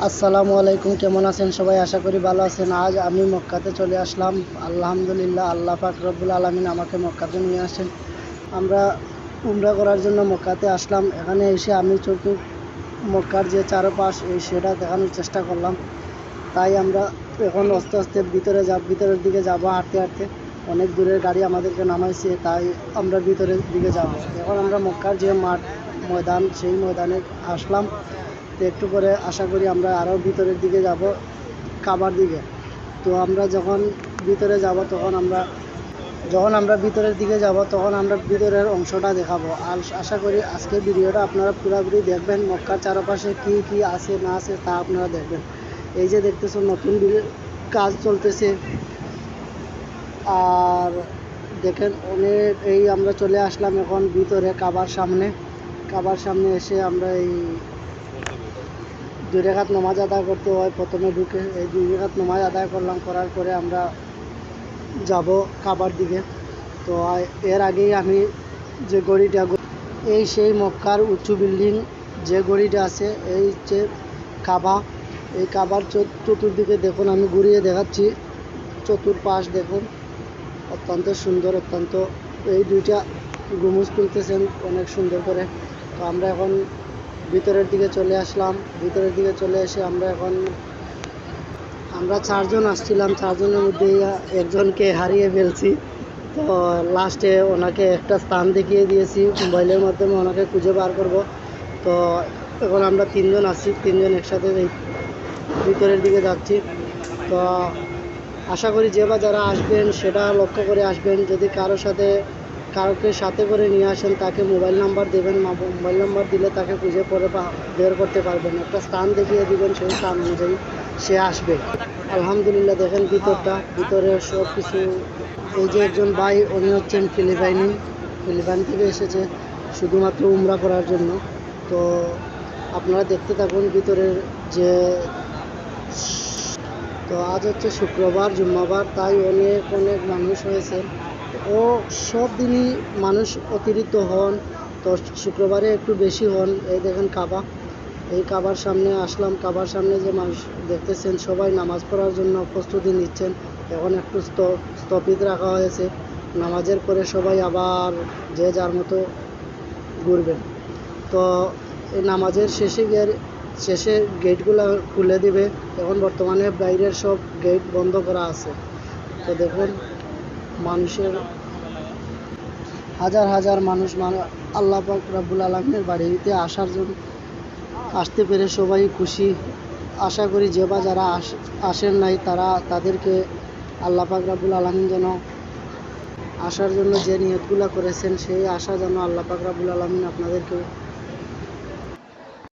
আসসালামু আলাইকুম, কেমন আছেন সবাই? আশা করি ভালো আছেন। আজ আমি মক্কাতে চলে আসলাম। আলহামদুলিল্লাহ, আল্লাহ পাক রব্বুল আলামিন আমাকে মক্কাতে নিয়ে আসেন। আমরা উমরা করার জন্য মক্কাতে আসলাম। এখানে এসে আমি মক্কার যে চারপাশ সেটা দেখানোর চেষ্টা করলাম। তাই আমরা এখন আস্তে আস্তে ভিতরের দিকে যাব। হাঁটতে হাঁটতে অনেক দূরের গাড়ি আমাদেরকে নামাইছে, তাই আমরা ভিতরের দিকে যাব। এখন আমরা মক্কার যে ময়দান, সেই ময়দানে আসলাম। তো একটু পরে আশা করি আমরা আরও ভিতরের দিকে যাব, কাবার দিকে। তো আমরা ভিতরে যাব যখন আমরা ভিতরের দিকে যাব তখন আমরা ভিতরের অংশটা দেখাবো। আর আশা করি আজকের ভিডিওটা আপনারা পুরোপুরি দেখবেন। মক্কার চারপাশে কি কি আছে না আছে তা আপনারা দেখবেন। এই যে দেখতেছেন, নতুন কাজ চলতেছে। আর দেখেন, আমরা চলে আসলাম এখন ভিতরে কাবার সামনে এসে আমরা এই 2 রাকাত নামাজ আদায় করতে হয়। প্রথমে ঢুকে এই 2 রাকাত নামাজ আদায় করলাম, করার পরে আমরা যাব কাবার দিকে। তো এর আগেই আমি যে সেই মক্কার উঁচু বিল্ডিং যে গড়িটা আছে, এই হচ্ছে কাবা। এই কাবার চতুর্দিকে দেখুন, আমি ঘুরিয়ে দেখাচ্ছি। চতুর্পাশ দেখুন, অত্যন্ত সুন্দর, এই 2টা গুমুজ তুলতেছেন অনেক সুন্দর করে। তো আমরা এখন ভিতরের দিকে চলে আসলাম। ভিতরের দিকে চলে এসে আমরা 4জন আসছিলাম। 4জনের মধ্যে একজনকে হারিয়ে ফেলছি। তো লাস্টে ওনাকে একটা স্থান দেখিয়ে দিয়েছি, মোবাইলের মাধ্যমে ওনাকে খুঁজে বার করব। তো এখন আমরা 3জন আছি, 3জন একসাথে এই ভিতরের দিকে যাচ্ছি। তো আশা করি যারা আসবেন সেটা লক্ষ্য করে আসবেন। যদি কাউকে সাথে করে নিয়ে আসেন, তাকে মোবাইল নাম্বার দেবেন। মোবাইল নাম্বার দিলে তাকে খুঁজে পরে বের করতে পারবেন। একটা স্থান দেখিয়ে দিবেন, সেই স্থান অনুযায়ী সে আসবে। আলহামদুলিল্লাহ, দেখেন ভিতরে সব কিছু। এই যে একজন ভাই, উনি হচ্ছেন ফিলিপাইন থেকে এসেছে শুধুমাত্র উমরা করার জন্য। তো আপনারা দেখতে থাকুন ভিতরের যে। তো আজ হচ্ছে শুক্রবার, জুম্মাবার, তাই অনেক অনেক মানুষ হয়েছে। ও সব দিনই মানুষ অতিরিক্ত হন, তো শুক্রবারে একটু বেশি হন। এই দেখেন কাবা, এই কাবার সামনে আসলাম। কাবার সামনে যে মানুষ দেখতেছেন, সবাই নামাজ পড়ার জন্য প্রস্তুতি নিচ্ছেন। এখন একটু স্থগিত রাখা হয়েছে। নামাজের পরে সবাই আবার যে যার মতো ঘুরবেন। তো এই নামাজের শেষে গেটগুলো খুলে দিবে। এখন বর্তমানে বাইরের সব গেট বন্ধ করা আছে। তো দেখুন, মানুষের হাজার হাজার মানুষ আল্লাহ পাক রব্বুল আলামিনের বাড়িতে আসতে পেরে সবাই খুশি। আশা করি যারা আসেন নাই, তাদেরকে আল্লাহ পাক রব্বুল আলামিন যেন আসার জন্য যে নিয়তগুলো করেছেন, সেই আশা যেন আল্লাহ পাক রব্বুল আলামিন আপনাদেরকে